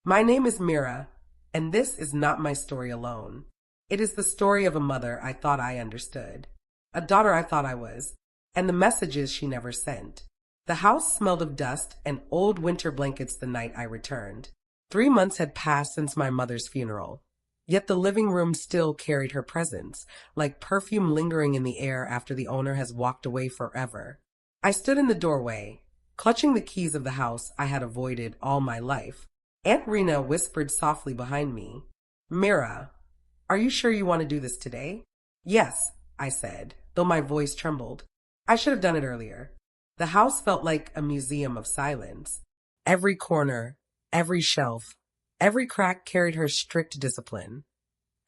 My name is Mira, and this is not my story alone. It is the story of a mother I thought I understood, a daughter I thought I was, and the messages she never sent. The house smelled of dust and old winter blankets the night I returned. 3 months had passed since my mother's funeral, yet the living room still carried her presence, like perfume lingering in the air after the owner has walked away forever. I stood in the doorway, clutching the keys of the house I had avoided all my life. Aunt Rena whispered softly behind me, "Mira, are you sure you want to do this today?" "Yes," I said, though my voice trembled. I should have done it earlier. The house felt like a museum of silence. Every corner, every shelf, every crack carried her strict discipline,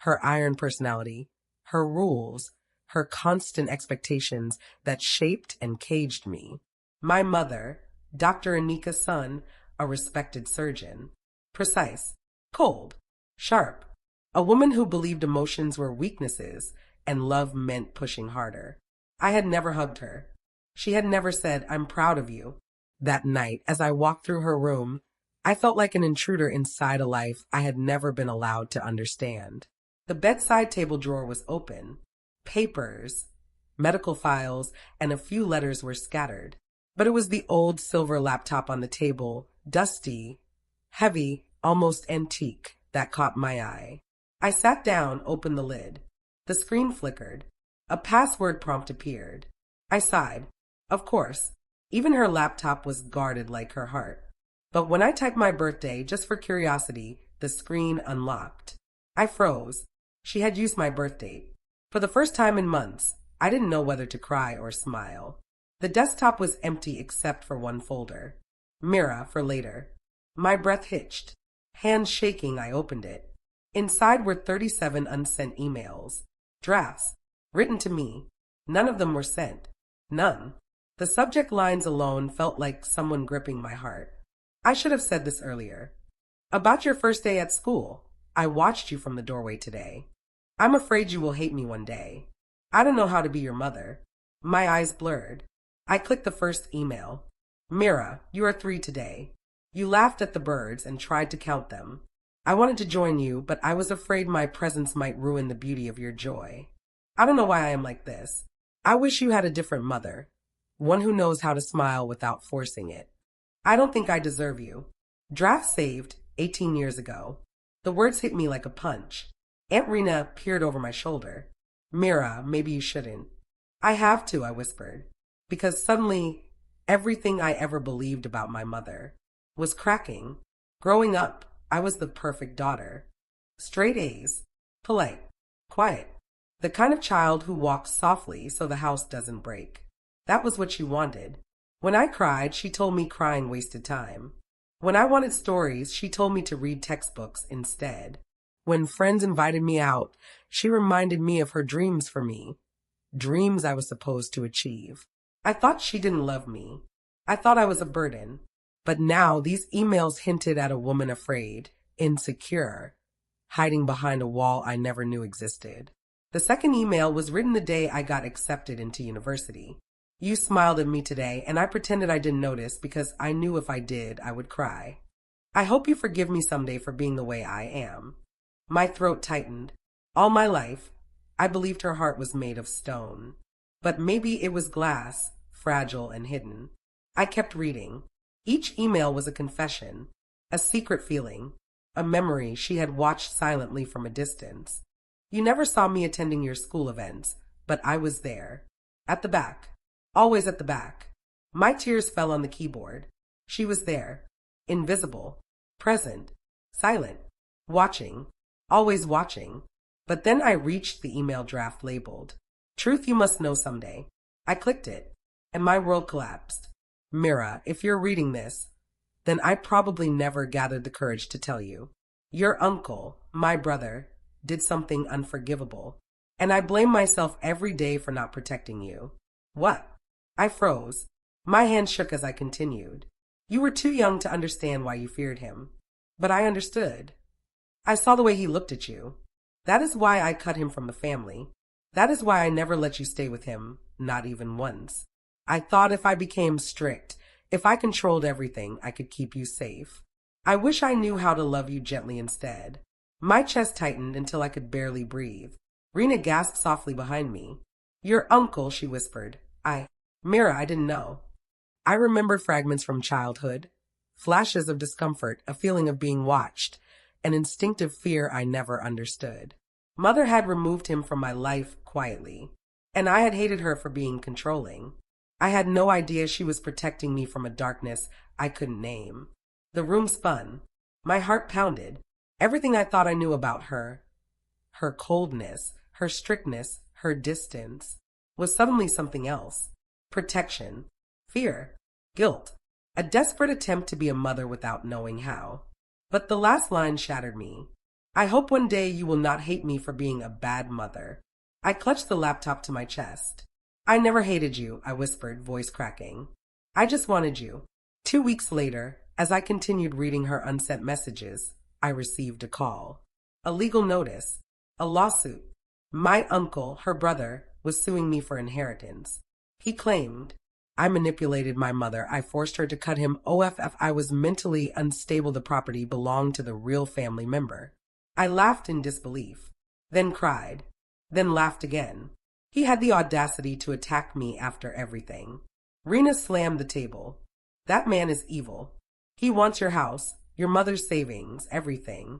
her iron personality, her rules, her constant expectations that shaped and caged me. My mother, Dr. Anika's son, a respected surgeon. Precise, cold, sharp. A woman who believed emotions were weaknesses and love meant pushing harder. I had never hugged her. She had never said, "I'm proud of you." That night, as I walked through her room, I felt like an intruder inside a life I had never been allowed to understand. The bedside table drawer was open. Papers, medical files, and a few letters were scattered. But it was the old silver laptop on the table, dusty, heavy, almost antique, that caught my eye. I sat down, opened the lid. The screen flickered. A password prompt appeared. I sighed. Of course, even her laptop was guarded like her heart. But when I typed my birthday, just for curiosity, the screen unlocked. I froze. She had used my birth date. For the first time in months, I didn't know whether to cry or smile. The desktop was empty except for one folder. Mira for later. My breath hitched. Hands shaking, I opened it. Inside were 37 unsent emails. Drafts. Written to me. None of them were sent. None. The subject lines alone felt like someone gripping my heart. I should have said this earlier. About your first day at school. I watched you from the doorway today. I'm afraid you will hate me one day. I don't know how to be your mother. My eyes blurred. I clicked the first email. Mira, you are 3 today. You laughed at the birds and tried to count them. I wanted to join you, but I was afraid my presence might ruin the beauty of your joy. I don't know why I am like this. I wish you had a different mother. One who knows how to smile without forcing it. I don't think I deserve you. Draft saved 18 years ago. The words hit me like a punch. Aunt Rena peered over my shoulder. Mira, maybe you shouldn't. I have to, I whispered, because suddenly everything I ever believed about my mother was cracking. Growing up, I was the perfect daughter. Straight A's, polite, quiet, the kind of child who walks softly so the house doesn't break. That was what she wanted. When I cried, she told me crying wasted time. When I wanted stories, she told me to read textbooks instead. When friends invited me out, she reminded me of her dreams for me. Dreams I was supposed to achieve. I thought she didn't love me. I thought I was a burden. But now these emails hinted at a woman afraid, insecure, hiding behind a wall I never knew existed. The second email was written the day I got accepted into university. You smiled at me today, and I pretended I didn't notice because I knew if I did, I would cry. I hope you forgive me someday for being the way I am. My throat tightened. All my life, I believed her heart was made of stone. But maybe it was glass, fragile and hidden. I kept reading. Each email was a confession, a secret feeling, a memory she had watched silently from a distance. You never saw me attending your school events, but I was there. At the back. Always at the back. My tears fell on the keyboard. She was there. Invisible. Present. Silent. Watching. Always watching. But then I reached the email draft labeled, "Truth you must know someday." I clicked it, and my world collapsed. Mira, if you're reading this, then I probably never gathered the courage to tell you. Your uncle, my brother, did something unforgivable, and I blame myself every day for not protecting you. What? I froze. My hand shook as I continued. You were too young to understand why you feared him. But I understood. I saw the way he looked at you. That is why I cut him from the family. That is why I never let you stay with him, not even once. I thought if I became strict, if I controlled everything, I could keep you safe. I wish I knew how to love you gently instead. My chest tightened until I could barely breathe. Rena gasped softly behind me. Your uncle, she whispered. Mira, I didn't know. I remembered fragments from childhood, flashes of discomfort, a feeling of being watched, an instinctive fear I never understood. Mother had removed him from my life quietly, and I had hated her for being controlling. I had no idea she was protecting me from a darkness I couldn't name. The room spun. My heart pounded. Everything I thought I knew about her, her coldness, her strictness, her distance, was suddenly something else. Protection, fear, guilt, a desperate attempt to be a mother without knowing how. But the last line shattered me. I hope one day you will not hate me for being a bad mother. I clutched the laptop to my chest. I never hated you, I whispered, voice cracking. I just wanted you. 2 weeks later, as I continued reading her unsent messages, I received a call. A legal notice. A lawsuit. My uncle, her brother, was suing me for inheritance. He claimed I manipulated my mother. I forced her to cut him off. I was mentally unstable. The property belonged to the real family member. I laughed in disbelief, then cried, then laughed again. He had the audacity to attack me after everything. Rena slammed the table. That man is evil. He wants your house, your mother's savings, everything.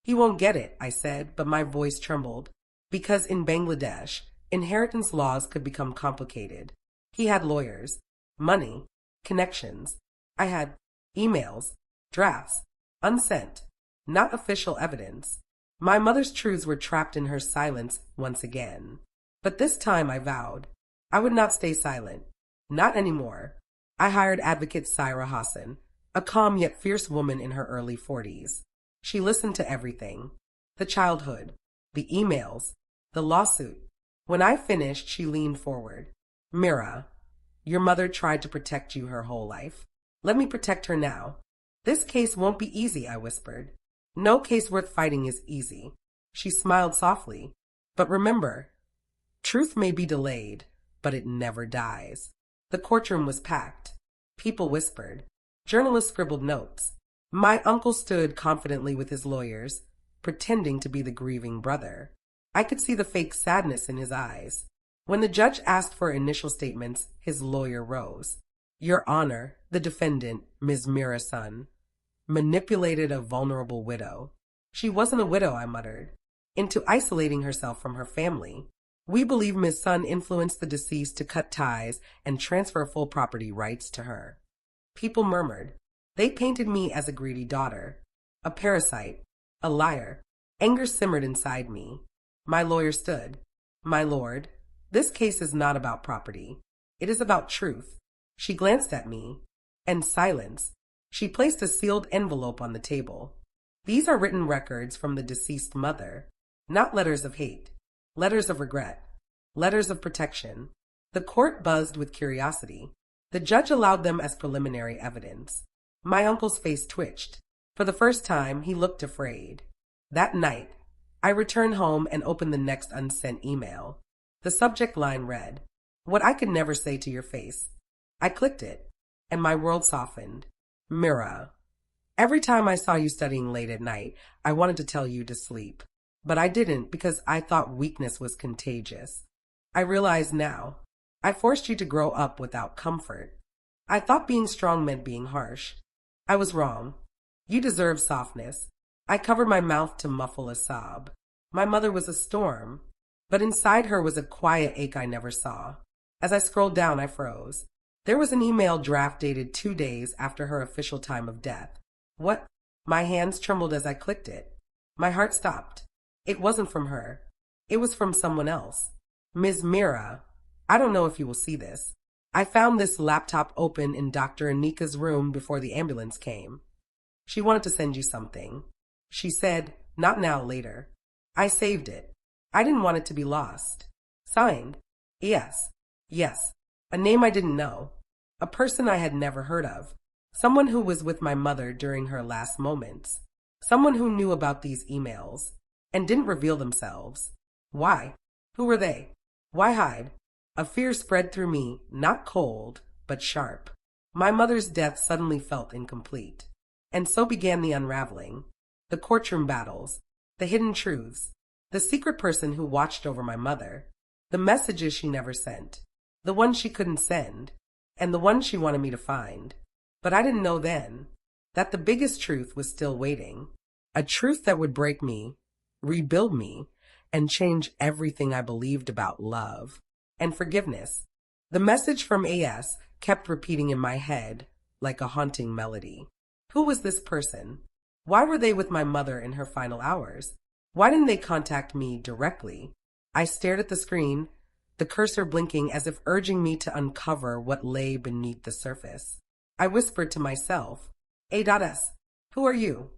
He won't get it, I said, but my voice trembled. Because in Bangladesh, inheritance laws could become complicated. He had lawyers, money, connections. I had emails, drafts, unsent, not official evidence. My mother's truths were trapped in her silence once again. But this time I vowed I would not stay silent. Not anymore. I hired advocate Saira Hassan, a calm yet fierce woman in her early 40s. She listened to everything. The childhood, the emails, the lawsuit. When I finished, she leaned forward. Mira, your mother tried to protect you her whole life. Let me protect her now. This case won't be easy, I whispered. No case worth fighting is easy. She smiled softly. But remember, truth may be delayed, but it never dies. The courtroom was packed. People whispered. Journalists scribbled notes. My uncle stood confidently with his lawyers, pretending to be the grieving brother. I could see the fake sadness in his eyes. When the judge asked for initial statements, his lawyer rose. Your Honor, the defendant, Ms. Mira's son, manipulated a vulnerable widow. She wasn't a widow, I muttered, into isolating herself from her family. We believe Ms. Sun influenced the deceased to cut ties and transfer full property rights to her. People murmured. They painted me as a greedy daughter, a parasite, a liar. Anger simmered inside me. My lawyer stood. My lord, this case is not about property. It is about truth. She glanced at me, and silence. She placed a sealed envelope on the table. These are written records from the deceased mother, not letters of hate, letters of regret, letters of protection. The court buzzed with curiosity. The judge allowed them as preliminary evidence. My uncle's face twitched. For the first time, he looked afraid. That night, I returned home and opened the next unsent email. The subject line read, "What I could never say to your face." I clicked it, and my world softened. Mira, every time I saw you studying late at night, I wanted to tell you to sleep. But I didn't because I thought weakness was contagious. I realize now. I forced you to grow up without comfort. I thought being strong meant being harsh. I was wrong. You deserve softness. I covered my mouth to muffle a sob. My mother was a storm, but inside her was a quiet ache I never saw. As I scrolled down, I froze. There was an email draft dated 2 days after her official time of death. What? My hands trembled as I clicked it. My heart stopped. It wasn't from her. It was from someone else. Ms. Mira, I don't know if you will see this. I found this laptop open in Dr. Anika's room before the ambulance came. She wanted to send you something. She said, not now, later. I saved it. I didn't want it to be lost. Signed. Yes. A name I didn't know. A person I had never heard of. Someone who was with my mother during her last moments. Someone who knew about these emails and didn't reveal themselves. Why? Who were they? Why hide? A fear spread through me, not cold, but sharp. My mother's death suddenly felt incomplete. And so began the unraveling. The courtroom battles, the hidden truths, the secret person who watched over my mother, the messages she never sent, the ones she couldn't send, and the ones she wanted me to find. But I didn't know then that the biggest truth was still waiting. A truth that would break me, rebuild me, and change everything I believed about love and forgiveness. The message from AS kept repeating in my head like a haunting melody. Who was this person? Why were they with my mother in her final hours? Why didn't they contact me directly? I stared at the screen, the cursor blinking as if urging me to uncover what lay beneath the surface. I whispered to myself, A.S., who are you?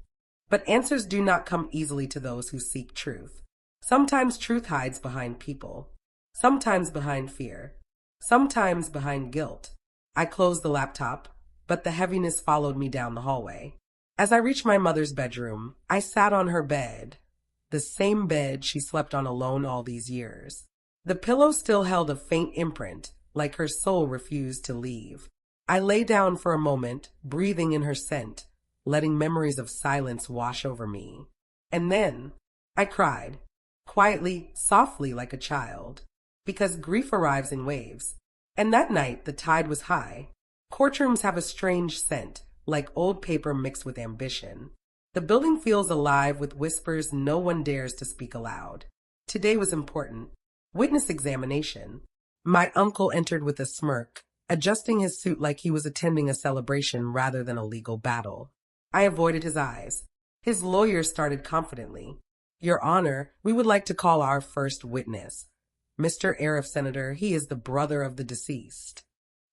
But answers do not come easily to those who seek truth. Sometimes truth hides behind people, sometimes behind fear, sometimes behind guilt. I closed the laptop, but the heaviness followed me down the hallway. As I reached my mother's bedroom, I sat on her bed, the same bed she slept on alone all these years. The pillow still held a faint imprint, like her soul refused to leave. I lay down for a moment, breathing in her scent, letting memories of silence wash over me. And then I cried, quietly, softly like a child, because grief arrives in waves. And that night the tide was high. Courtrooms have a strange scent, like old paper mixed with ambition. The building feels alive with whispers no one dares to speak aloud. Today was important. Witness examination. My uncle entered with a smirk, adjusting his suit like he was attending a celebration rather than a legal battle. I avoided his eyes. His lawyer started confidently. Your Honor, we would like to call our first witness. Mr. Arif, Senator, he is the brother of the deceased.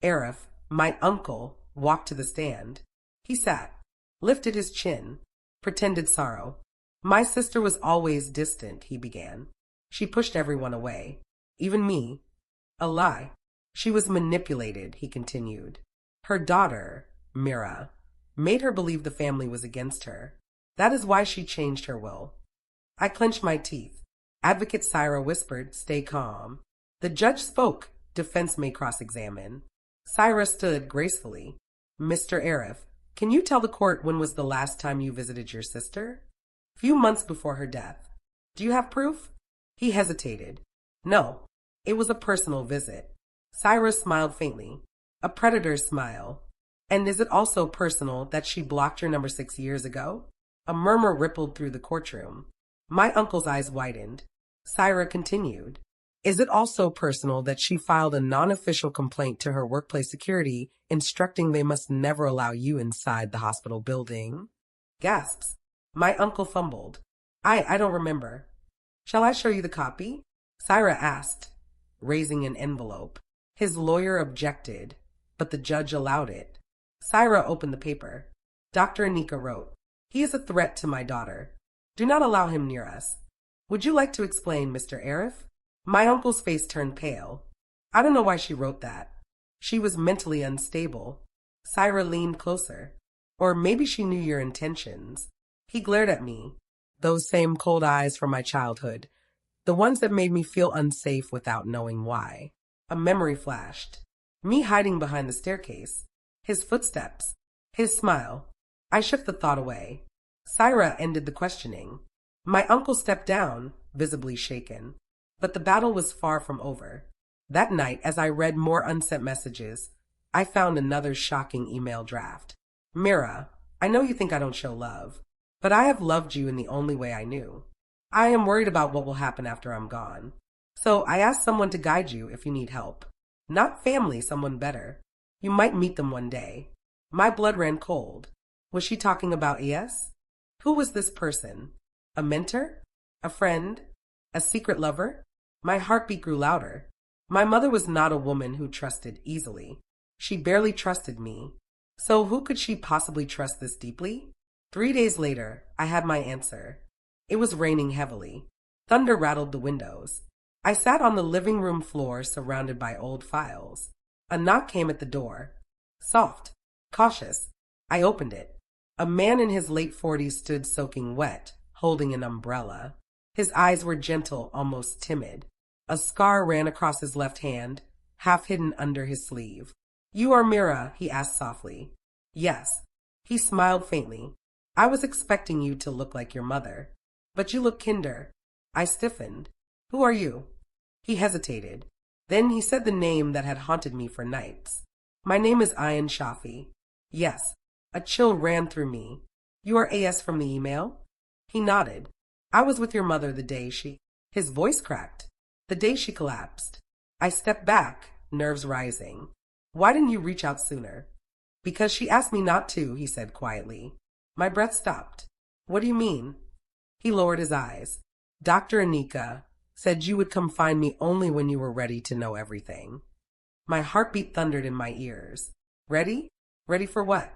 Arif, my uncle, walked to the stand. He sat, lifted his chin, pretended sorrow. My sister was always distant, he began. She pushed everyone away, even me. A lie. She was manipulated, he continued. Her daughter, Mira, made her believe the family was against her. That is why she changed her will. I clenched my teeth. Advocate Syra whispered, stay calm. The judge spoke. Defense may cross-examine. Syra stood gracefully. Mr. Arif, can you tell the court when was the last time you visited your sister? Few months before her death. Do you have proof? He hesitated. No, it was a personal visit. Syra smiled faintly. A predator's smile. And is it also personal that she blocked your number 6 years ago? A murmur rippled through the courtroom. My uncle's eyes widened. Syra continued. Is it also personal that she filed a non-official complaint to her workplace security instructing they must never allow you inside the hospital building? Gasps. My uncle fumbled. I don't remember. Shall I show you the copy? Syra asked, raising an envelope. His lawyer objected, but the judge allowed it. Syra opened the paper. Dr. Anika wrote, he is a threat to my daughter. Do not allow him near us. Would you like to explain, Mr. Arif? My uncle's face turned pale. I don't know why she wrote that. She was mentally unstable. Syra leaned closer. Or maybe she knew your intentions. He glared at me. Those same cold eyes from my childhood. The ones that made me feel unsafe without knowing why. A memory flashed. Me hiding behind the staircase. His footsteps. His smile. I shook the thought away. Syra ended the questioning. My uncle stepped down, visibly shaken. But the battle was far from over. That night, as I read more unsent messages, I found another shocking email draft. Mira, I know you think I don't show love, but I have loved you in the only way I knew. I am worried about what will happen after I'm gone. So I asked someone to guide you if you need help. Not family, someone better. You might meet them one day. My blood ran cold. Was she talking about ES? Who was this person? A mentor? A friend? A secret lover? My heartbeat grew louder. My mother was not a woman who trusted easily. She barely trusted me. So who could she possibly trust this deeply? 3 days later, I had my answer. It was raining heavily. Thunder rattled the windows. I sat on the living room floor surrounded by old files. A knock came at the door. Soft, cautious. I opened it. A man in his late 40s stood soaking wet, holding an umbrella. His eyes were gentle, almost timid. A scar ran across his left hand, half hidden under his sleeve. You are Mira, he asked softly. Yes. He smiled faintly. I was expecting you to look like your mother, but you look kinder. I stiffened. Who are you? He hesitated. Then he said the name that had haunted me for nights. My name is Ayan Shafi. Yes. A chill ran through me. You are AS from the email? He nodded. I was with your mother the day she... His voice cracked. The day she collapsed. I stepped back, nerves rising. Why didn't you reach out sooner? Because she asked me not to, he said quietly. My breath stopped. What do you mean? He lowered his eyes. Dr. Anika said you would come find me only when you were ready to know everything. My heartbeat thundered in my ears. Ready? Ready for what?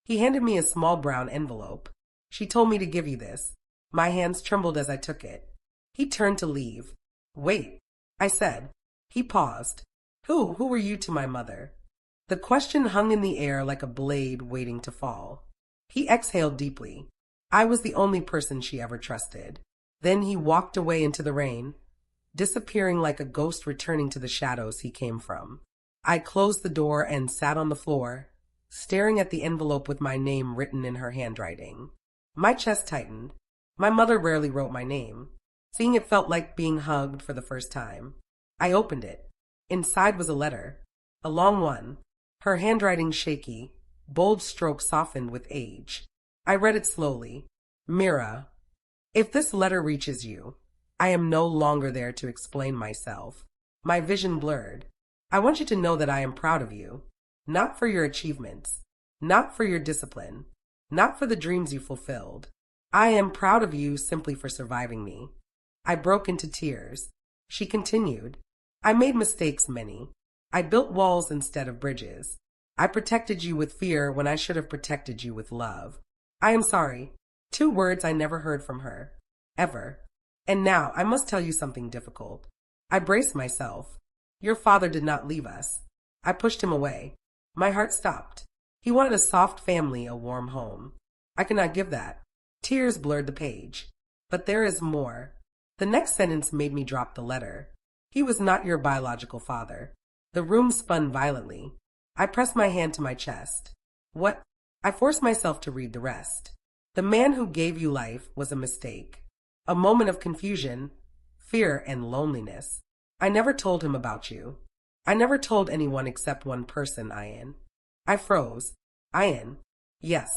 He handed me a small brown envelope. She told me to give you this. My hands trembled as I took it. He turned to leave. Wait, I said. He paused. Who were you to my mother? The question hung in the air like a blade waiting to fall. He exhaled deeply. I was the only person she ever trusted. Then he walked away into the rain, disappearing like a ghost returning to the shadows he came from. I closed the door and sat on the floor, staring at the envelope with my name written in her handwriting. My chest tightened. My mother rarely wrote my name. Seeing it felt like being hugged for the first time. I opened it. Inside was a letter. A long one. Her handwriting shaky, bold strokes softened with age. I read it slowly. Mira, if this letter reaches you, I am no longer there to explain myself. My vision blurred. I want you to know that I am proud of you. Not for your achievements. Not for your discipline. Not for the dreams you fulfilled. I am proud of you simply for surviving me. I broke into tears. She continued. I made mistakes, many. I built walls instead of bridges. I protected you with fear when I should have protected you with love. I am sorry. 2 words I never heard from her. Ever. And now I must tell you something difficult. I braced myself. Your father did not leave us. I pushed him away. My heart stopped. He wanted a soft family, a warm home. I could not give that. Tears blurred the page. But there is more. The next sentence made me drop the letter. He was not your biological father. The room spun violently. I pressed my hand to my chest. What? I forced myself to read the rest. The man who gave you life was a mistake. A moment of confusion, fear, and loneliness. I never told him about you. I never told anyone except one person, Ayan. I froze. Ayan. Yes,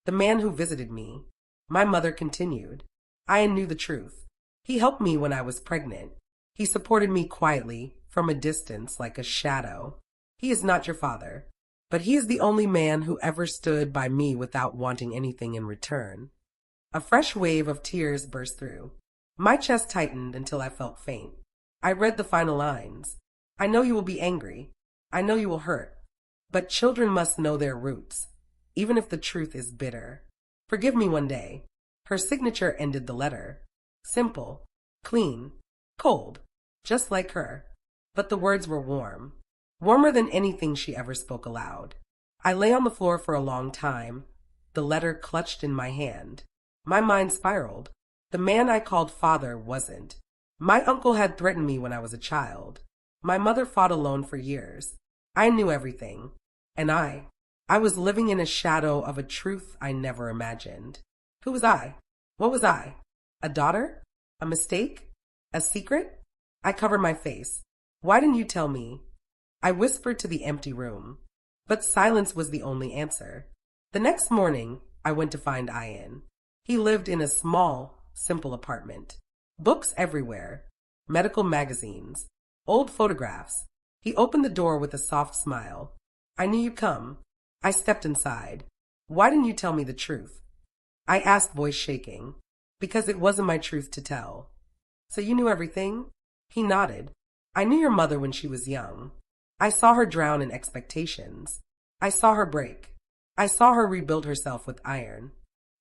the man who visited me. My mother continued. Ayan knew the truth. He helped me when I was pregnant. He supported me quietly, from a distance, like a shadow. He is not your father, but he is the only man who ever stood by me without wanting anything in return. A fresh wave of tears burst through. My chest tightened until I felt faint. I read the final lines. I know you will be angry. I know you will hurt. But children must know their roots, even if the truth is bitter. Forgive me one day. Her signature ended the letter. Simple, clean, cold, just like her. But the words were warm. Warmer than anything she ever spoke aloud. I lay on the floor for a long time, the letter clutched in my hand. My mind spiraled. The man I called father wasn't. My uncle had threatened me when I was a child. My mother fought alone for years. I knew everything. And I was living in a shadow of a truth I never imagined. Who was I? What was I? A daughter? A mistake? A secret? I covered my face. Why didn't you tell me? I whispered to the empty room. But silence was the only answer. The next morning, I went to find Ayan. He lived in a small, simple apartment. Books everywhere. Medical magazines. Old photographs. He opened the door with a soft smile. I knew you'd come. I stepped inside. Why didn't you tell me the truth? I asked, voice shaking. Because it wasn't my truth to tell. So you knew everything? He nodded. I knew your mother when she was young. I saw her drown in expectations. I saw her break. I saw her rebuild herself with iron.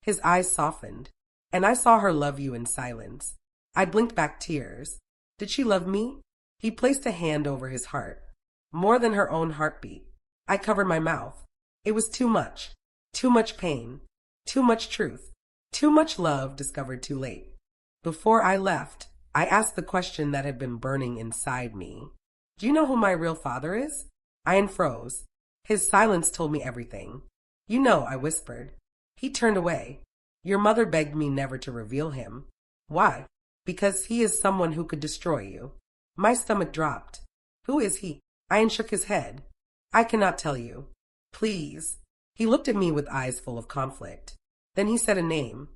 His eyes softened, and I saw her love you in silence. I blinked back tears. Did she love me? He placed a hand over his heart. More than her own heartbeat. I covered my mouth. It was too much. Too much pain. Too much truth. Too much love discovered too late. Before I left, I asked the question that had been burning inside me. Do you know who my real father is? I unfroze. His silence told me everything. You know, I whispered. He turned away. Your mother begged me never to reveal him. Why? Because he is someone who could destroy you. My stomach dropped. Who is he? Ian shook his head. I cannot tell you. Please. He looked at me with eyes full of conflict. Then he said a name,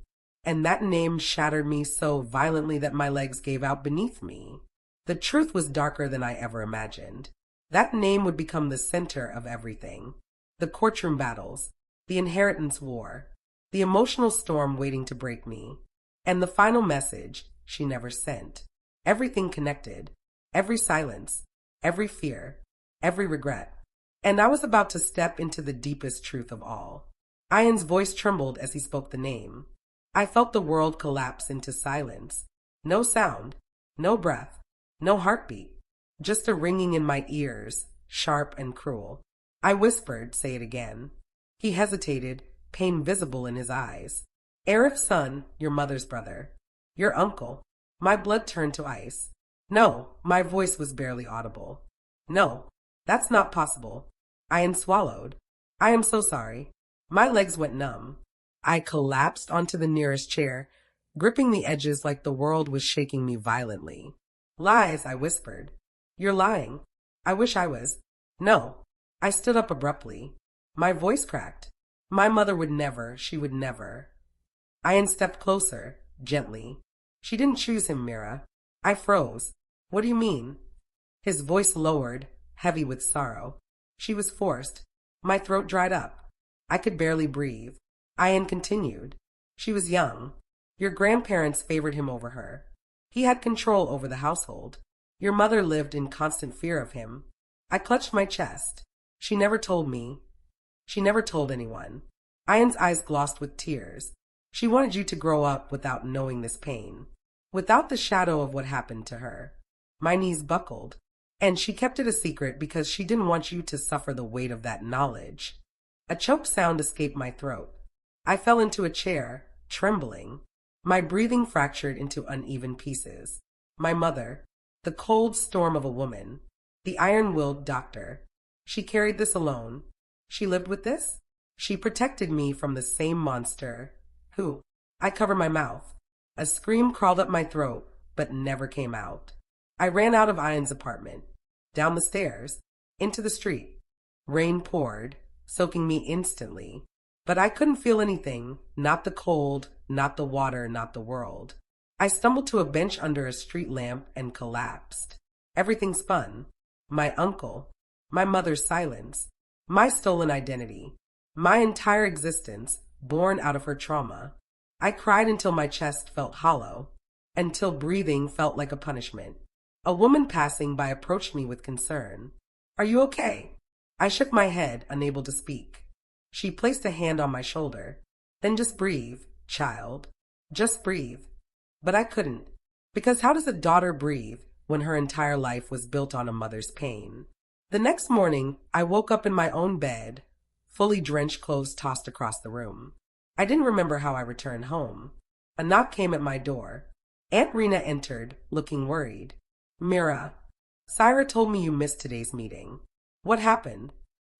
and that name shattered me so violently that my legs gave out beneath me. The truth was darker than I ever imagined. That name would become the center of everything. The courtroom battles, the inheritance war, the emotional storm waiting to break me, and the final message she never sent. Everything connected, every silence, every fear, every regret. And I was about to step into the deepest truth of all. Ian's voice trembled as he spoke the name. I felt the world collapse into silence. No sound, no breath, no heartbeat. Just a ringing in my ears, sharp and cruel. I whispered, "Say it again." He hesitated, pain visible in his eyes. "Arif's son, your mother's brother. Your uncle." My blood turned to ice. "No," my voice was barely audible. "No, that's not possible." Ian swallowed. "I am so sorry." My legs went numb. I collapsed onto the nearest chair, gripping the edges like the world was shaking me violently. "Lies," I whispered. "You're lying." "I wish I was." "No." I stood up abruptly. My voice cracked. My mother would never, she would never. Ian stepped closer, gently. "She didn't choose him, Mira." I froze. "What do you mean?" His voice lowered, heavy with sorrow. "She was forced." My throat dried up. I could barely breathe. Ian continued. "She was young. Your grandparents favored him over her. He had control over the household. Your mother lived in constant fear of him." I clutched my chest. "She never told me." "She never told anyone." Ian's eyes glossed with tears. "She wanted you to grow up without knowing this pain, without the shadow of what happened to her." My knees buckled. "And she kept it a secret because she didn't want you to suffer the weight of that knowledge." A choked sound escaped my throat. I fell into a chair, trembling. My breathing fractured into uneven pieces. My mother, the cold storm of a woman, the iron-willed doctor. She carried this alone. She lived with this. She protected me from the same monster. Who? I covered my mouth. A scream crawled up my throat, but never came out. I ran out of Ian's apartment, down the stairs, into the street. Rain poured, soaking me instantly. But I couldn't feel anything, not the cold, not the water, not the world. I stumbled to a bench under a street lamp and collapsed. Everything spun. My uncle, my mother's silence, my stolen identity, my entire existence born out of her trauma. I cried until my chest felt hollow, until breathing felt like a punishment. A woman passing by approached me with concern. "Are you okay?" I shook my head, unable to speak. She placed a hand on my shoulder. "Then just breathe, child. Just breathe." But I couldn't, because how does a daughter breathe when her entire life was built on a mother's pain? The next morning, I woke up in my own bed, fully drenched clothes tossed across the room. I didn't remember how I returned home. A knock came at my door. Aunt Rena entered, looking worried. "Mira, Syra told me you missed today's meeting. What happened?"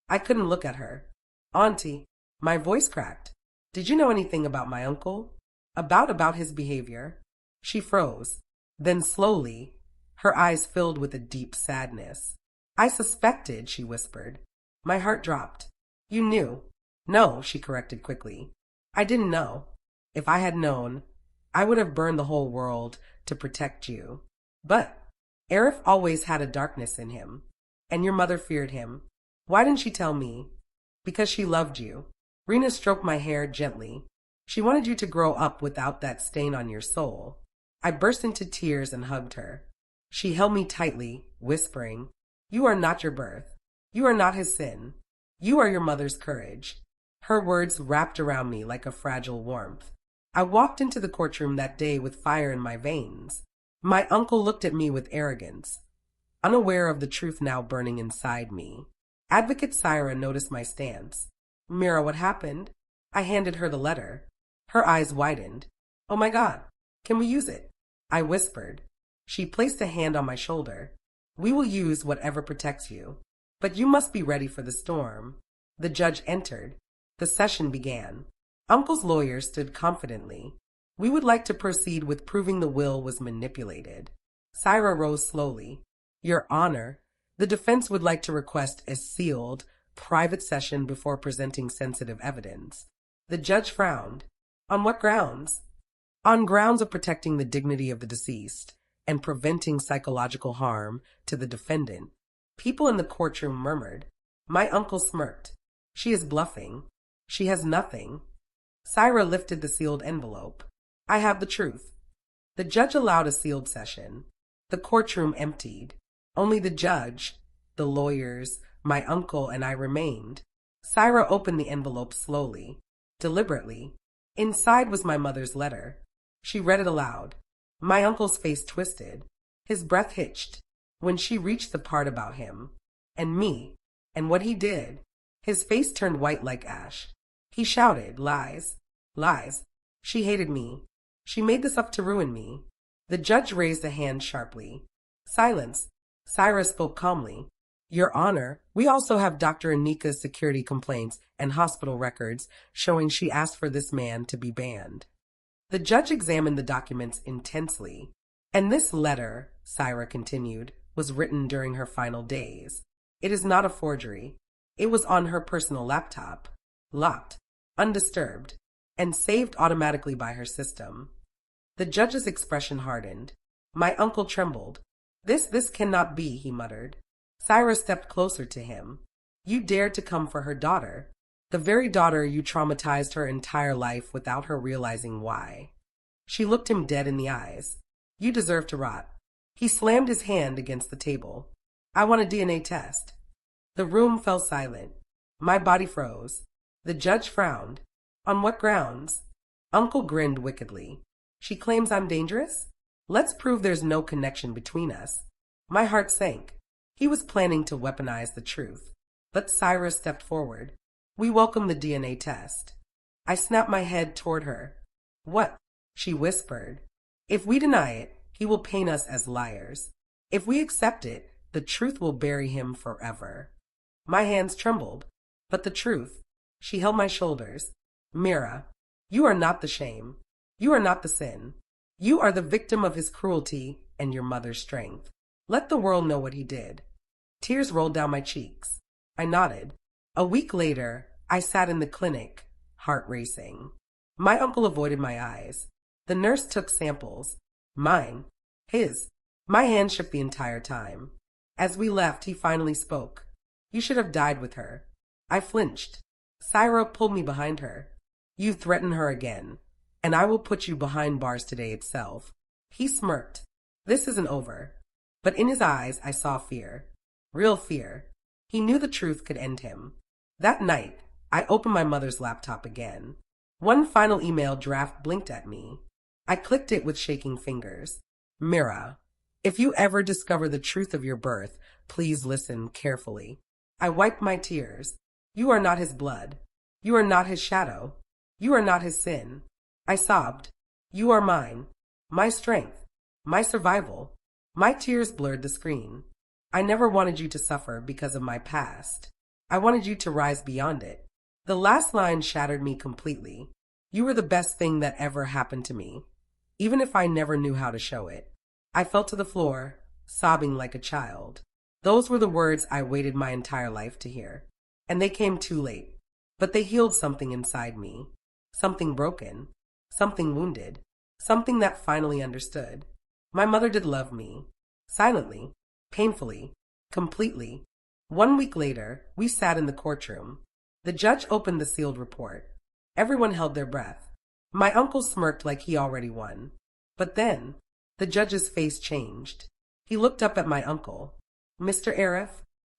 I couldn't look at her. "Auntie," my voice cracked. "Did you know anything about my uncle? About his behavior?" She froze. Then slowly, her eyes filled with a deep sadness. "I suspected," she whispered. My heart dropped. "You knew." "No," she corrected quickly. "I didn't know. If I had known, I would have burned the whole world to protect you. But Arif always had a darkness in him, and your mother feared him. Why didn't she tell me?" "Because she loved you." Rena stroked my hair gently. "She wanted you to grow up without that stain on your soul." I burst into tears and hugged her. She held me tightly, whispering, "You are not your birth. You are not his sin. You are your mother's courage." Her words wrapped around me like a fragile warmth. I walked into the courtroom that day with fire in my veins. My uncle looked at me with arrogance, unaware of the truth now burning inside me. Advocate Syra noticed my stance. "Mira, what happened?" I handed her the letter. Her eyes widened. "Oh my God, can we use it?" I whispered. She placed a hand on my shoulder. "We will use whatever protects you. But you must be ready for the storm." The judge entered. The session began. Uncle's lawyer stood confidently. We would like to proceed with proving the will was manipulated. Syra rose slowly. Your Honor, the defense would like to request a sealed, private session before presenting sensitive evidence. The judge frowned. On what grounds? On grounds of protecting the dignity of the deceased and preventing psychological harm to the defendant. People in the courtroom murmured. My uncle smirked. She is bluffing. She has nothing. Syra lifted the sealed envelope. I have the truth. The judge allowed a sealed session. The courtroom emptied. Only the judge, the lawyers, my uncle, and I remained. Syra opened the envelope slowly, deliberately. Inside was my mother's letter. She read it aloud. My uncle's face twisted. His breath hitched when she reached the part about him and me and what he did. His face turned white like ash. He shouted, lies, lies. She hated me. She made this up to ruin me. The judge raised a hand sharply. Silence. Syra spoke calmly. Your Honor, we also have Dr. Anika's security complaints and hospital records showing she asked for this man to be banned. The judge examined the documents intensely. And this letter, Syra continued, was written during her final days. It is not a forgery. It was on her personal laptop, locked, undisturbed, and saved automatically by her system. The judge's expression hardened. My uncle trembled. This cannot be, he muttered. Syra stepped closer to him. You dared to come for her daughter, the very daughter you traumatized her entire life without her realizing why. She looked him dead in the eyes. You deserve to rot. He slammed his hand against the table. I want a DNA test. The room fell silent. My body froze. The judge frowned. On what grounds? Uncle grinned wickedly. She claims I'm dangerous? Let's prove there's no connection between us. My heart sank. He was planning to weaponize the truth. But Syra stepped forward. We welcome the DNA test. I snapped my head toward her. What? She whispered. If we deny it, he will paint us as liars. If we accept it, the truth will bury him forever. My hands trembled. But the truth. She held my shoulders. Mira, you are not the shame. You are not the sin. You are the victim of his cruelty and your mother's strength. Let the world know what he did. Tears rolled down my cheeks. I nodded. A week later, I sat in the clinic, heart racing. My uncle avoided my eyes. The nurse took samples. Mine. His. My hand shook the entire time. As we left, he finally spoke. You should have died with her. I flinched. Syra pulled me behind her. You threaten her again, and I will put you behind bars today itself. He smirked. This isn't over. But in his eyes, I saw fear. Real fear. He knew the truth could end him. That night, I opened my mother's laptop again. One final email draft blinked at me. I clicked it with shaking fingers. Mira, if you ever discover the truth of your birth, please listen carefully. I wiped my tears. You are not his blood. You are not his shadow. You are not his sin. I sobbed. You are mine. My strength. My survival. My tears blurred the screen. I never wanted you to suffer because of my past. I wanted you to rise beyond it. The last line shattered me completely. You were the best thing that ever happened to me, even if I never knew how to show it. I fell to the floor, sobbing like a child. Those were the words I waited my entire life to hear. And they came too late. But they healed something inside me. Something broken. Something wounded. Something that finally understood. My mother did love me. Silently. Painfully. Completely. 1 week later, we sat in the courtroom. The judge opened the sealed report. Everyone held their breath. My uncle smirked like he already won. But then, the judge's face changed. He looked up at my uncle. Mr. Arif,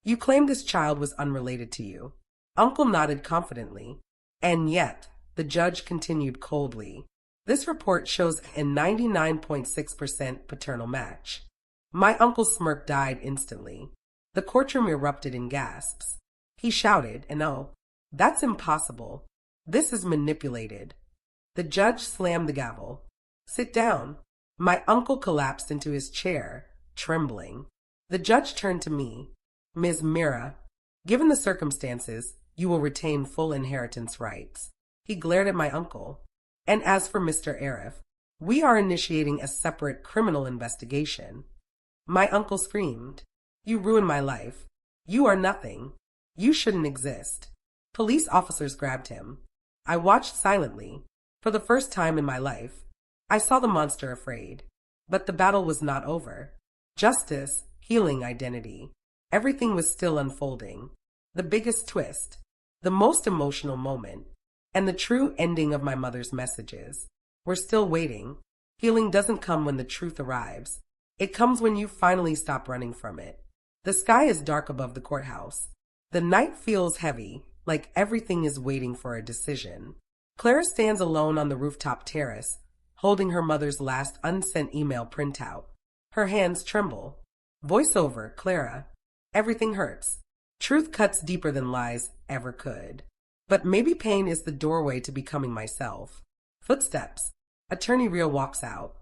you claimed this child was unrelated to you. Uncle nodded confidently. And yet, the judge continued coldly. This report shows a 99.6% paternal match. My uncle's smirk died instantly. The courtroom erupted in gasps. He shouted, and oh, that's impossible. This is manipulated. The judge slammed the gavel. Sit down. My uncle collapsed into his chair, trembling. The judge turned to me. Ms. Mira, given the circumstances, you will retain full inheritance rights. He glared at my uncle. And as for Mr. Arif, we are initiating a separate criminal investigation. My uncle screamed. You ruined my life. You are nothing. You shouldn't exist. Police officers grabbed him. I watched silently. For the first time in my life, I saw the monster afraid. But the battle was not over. Justice, healing identity. Everything was still unfolding. The biggest twist, the most emotional moment, and the true ending of my mother's messages. We're still waiting. Healing doesn't come when the truth arrives. It comes when you finally stop running from it. The sky is dark above the courthouse. The night feels heavy, like everything is waiting for a decision. Clara stands alone on the rooftop terrace, holding her mother's last unsent email printout. Her hands tremble. Voiceover, Clara. Everything hurts. Truth cuts deeper than lies ever could. But maybe pain is the doorway to becoming myself. Footsteps. Attorney Ria walks out.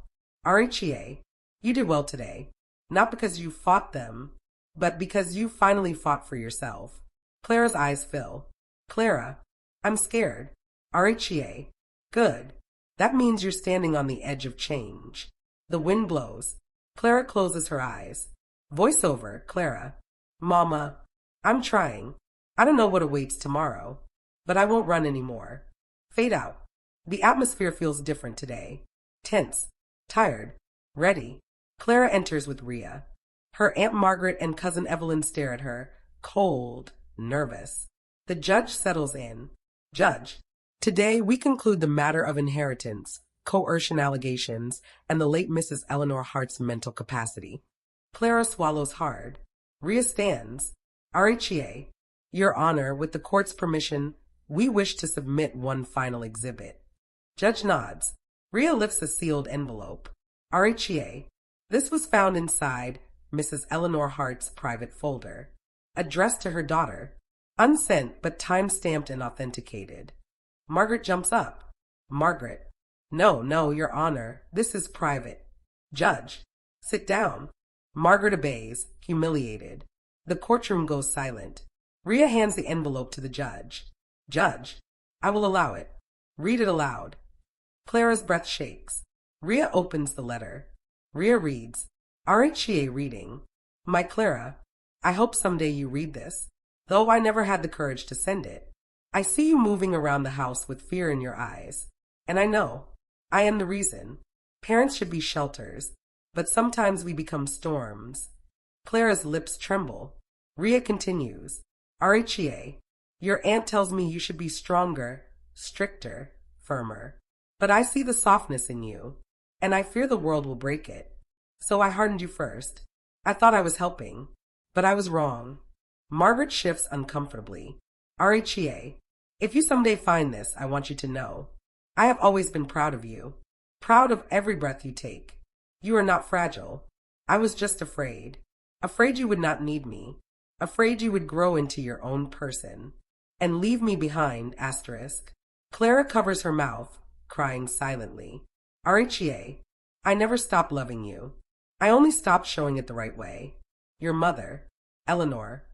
RHEA, you did well today. Not because you fought them, but because you finally fought for yourself. Clara's eyes fill. Clara, I'm scared. RHEA, good. That means you're standing on the edge of change. The wind blows. Clara closes her eyes. Voiceover, Clara. Mama, I'm trying. I don't know what awaits tomorrow, but I won't run anymore. Fade out. The atmosphere feels different today. Tense, tired, ready. Clara enters with Ria. Her Aunt Margaret and Cousin Evelyn stare at her, cold, nervous. The judge settles in. Judge, today we conclude the matter of inheritance, coercion allegations, and the late Mrs. Eleanor Hart's mental capacity. Clara swallows hard. Ria stands. RHEA, Your Honor, with the court's permission, we wish to submit one final exhibit. Judge nods. Ria lifts a sealed envelope. RHEA, this was found inside Mrs. Eleanor Hart's private folder, addressed to her daughter, unsent but time-stamped and authenticated. Margaret jumps up. Margaret, no, Your Honor, this is private. Judge, sit down. Margaret obeys, humiliated. The courtroom goes silent. Ria hands the envelope to the judge. Judge, I will allow it. Read it aloud. Clara's breath shakes. Ria opens the letter. Ria reads, RHEA reading. My Clara, I hope someday you read this, though I never had the courage to send it. I see you moving around the house with fear in your eyes. And I know, I am the reason. Parents should be shelters, but sometimes we become storms. Clara's lips tremble. Ria continues, RHEA, your aunt tells me you should be stronger, stricter, firmer. But I see the softness in you, and I fear the world will break it. So I hardened you first. I thought I was helping, but I was wrong. Margaret shifts uncomfortably. RHEA, if you someday find this, I want you to know, I have always been proud of you, proud of every breath you take. You are not fragile. I was just afraid. Afraid you would not need me. Afraid you would grow into your own person. And leave me behind, asterisk. Clara covers her mouth, crying silently. RHEA, I never stopped loving you. I only stopped showing it the right way. Your mother, Eleanor.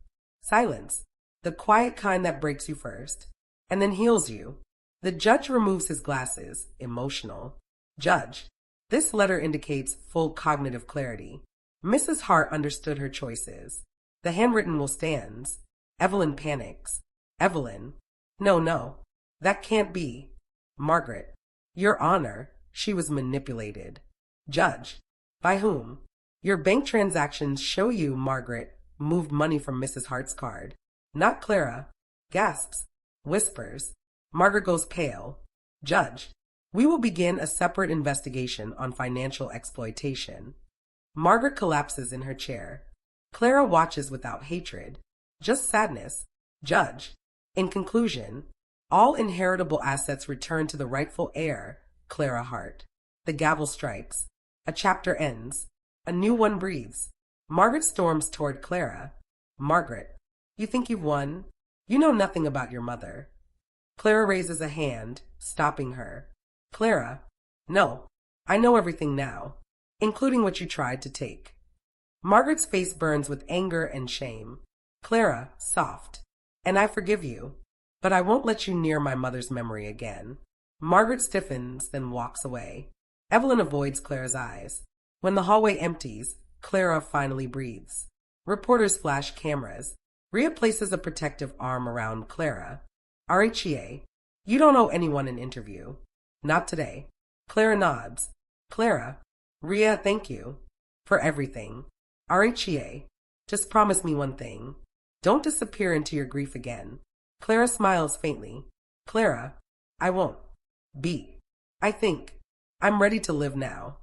Silence. The quiet kind that breaks you first, and then heals you. The judge removes his glasses, emotional. Judge, this letter indicates full cognitive clarity. Mrs. Hart understood her choices. The handwritten will stands. Evelyn panics. Evelyn. No, that can't be. Margaret. Your Honor, she was manipulated. Judge. By whom? Your bank transactions show you, Margaret, moved money from Mrs. Hart's card. Not Clara. Gasps. Whispers. Margaret goes pale. Judge. We will begin a separate investigation on financial exploitation. Margaret collapses in her chair. Clara watches without hatred, just sadness. Judge. In conclusion, all inheritable assets return to the rightful heir, Clara Hart. The gavel strikes. A chapter ends. A new one breathes. Margaret storms toward Clara. Margaret, you think you've won? You know nothing about your mother. Clara raises a hand, stopping her. Clara, no, I know everything now, including what you tried to take. Margaret's face burns with anger and shame. Clara, soft. And I forgive you. but I won't let you near my mother's memory again. Margaret stiffens, then walks away. Evelyn avoids Clara's eyes. When the hallway empties, Clara finally breathes. Reporters flash cameras. Rhea places a protective arm around Clara. RHEA, you don't owe anyone an interview. Not today. Clara nods. Clara, Rhea, thank you for everything. RHEA, just promise me one thing. Don't disappear into your grief again. Clara smiles faintly. Clara, I won't. B. I think. I'm ready to live now.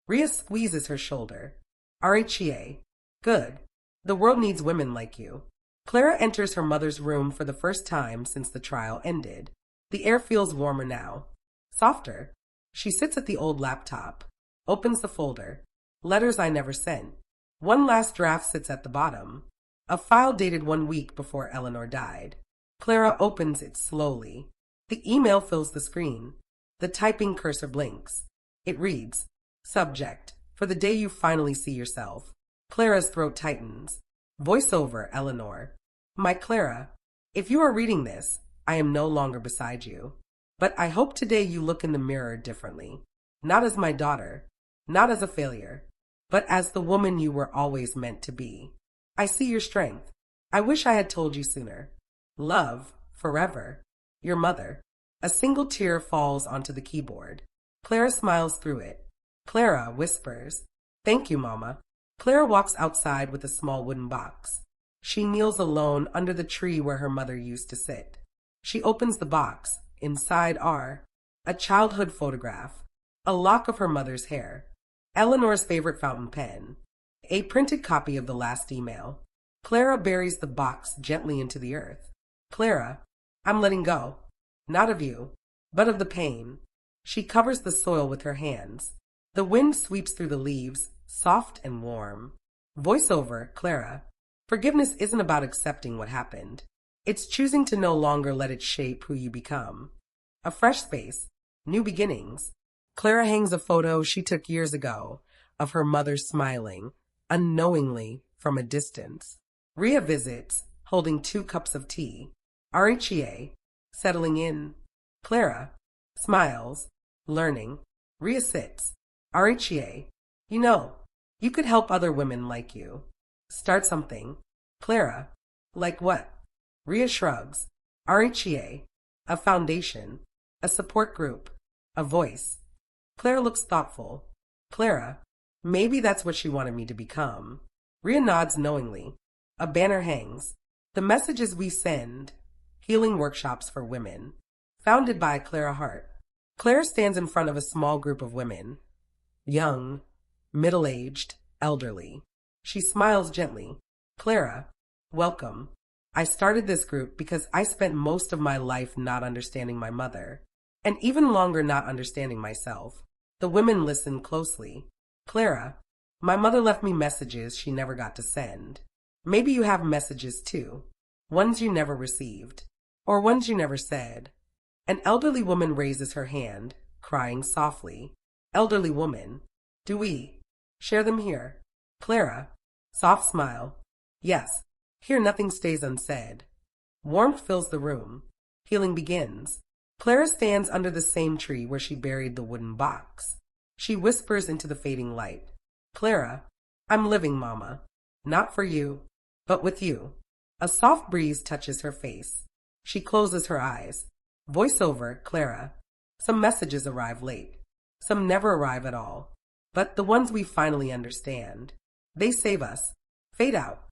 Rhea squeezes her shoulder. RHEA. Good. The world needs women like you. Clara enters her mother's room for the first time since the trial ended. The air feels warmer now. Softer. She sits at the old laptop. Opens the folder. Letters I never sent. One last draft sits at the bottom. A file dated 1 week before Eleanor died. Clara opens it slowly. The email fills the screen. The typing cursor blinks. It reads, Subject, for the day you finally see yourself. Clara's throat tightens. Voiceover, Eleanor. My Clara, if you are reading this, I am no longer beside you. But I hope today you look in the mirror differently. Not as my daughter, not as a failure, but as the woman you were always meant to be. I see your strength. I wish I had told you sooner. Love, forever. Your mother. A single tear falls onto the keyboard. Clara smiles through it. Clara whispers, Thank you, Mama. Clara walks outside with a small wooden box. She kneels alone under the tree where her mother used to sit. She opens the box. Inside are a childhood photograph, a lock of her mother's hair, Eleanor's favorite fountain pen, a printed copy of the last email. Clara buries the box gently into the earth. Clara, I'm letting go. Not of you, but of the pain. She covers the soil with her hands. The wind sweeps through the leaves, soft and warm. Voiceover, Clara. Forgiveness isn't about accepting what happened. It's choosing to no longer let it shape who you become. A fresh space, new beginnings. Clara hangs a photo she took years ago of her mother smiling, unknowingly, from a distance. Rhea visits, holding 2 cups of tea. RHEA, settling in. Clara, smiles, learning. Rhea sits. RHEA, you could help other women like you. Start something. Clara, like what? Rhea shrugs. RHEA, a foundation, a support group, a voice. Clara looks thoughtful. Clara, maybe that's what she wanted me to become. Rhea nods knowingly. A banner hangs. The messages we send. Healing workshops for women. Founded by Clara Hart. Clara stands in front of a small group of women. Young, middle-aged, elderly. She smiles gently. Clara, welcome. I started this group because I spent most of my life not understanding my mother, and even longer not understanding myself. The women listen closely. Clara, my mother left me messages she never got to send. Maybe you have messages too. Ones you never received, or ones you never said. An elderly woman raises her hand, crying softly. Elderly woman, do we share them here? Clara, soft smile. Yes. Here nothing stays unsaid. Warmth fills the room. Healing begins. Clara stands under the same tree where she buried the wooden box. She whispers into the fading light. Clara, I'm living, Mama. Not for you, but with you. A soft breeze touches her face. She closes her eyes. Voiceover, Clara. Some messages arrive late. Some never arrive at all. But the ones we finally understand. They save us. Fade out.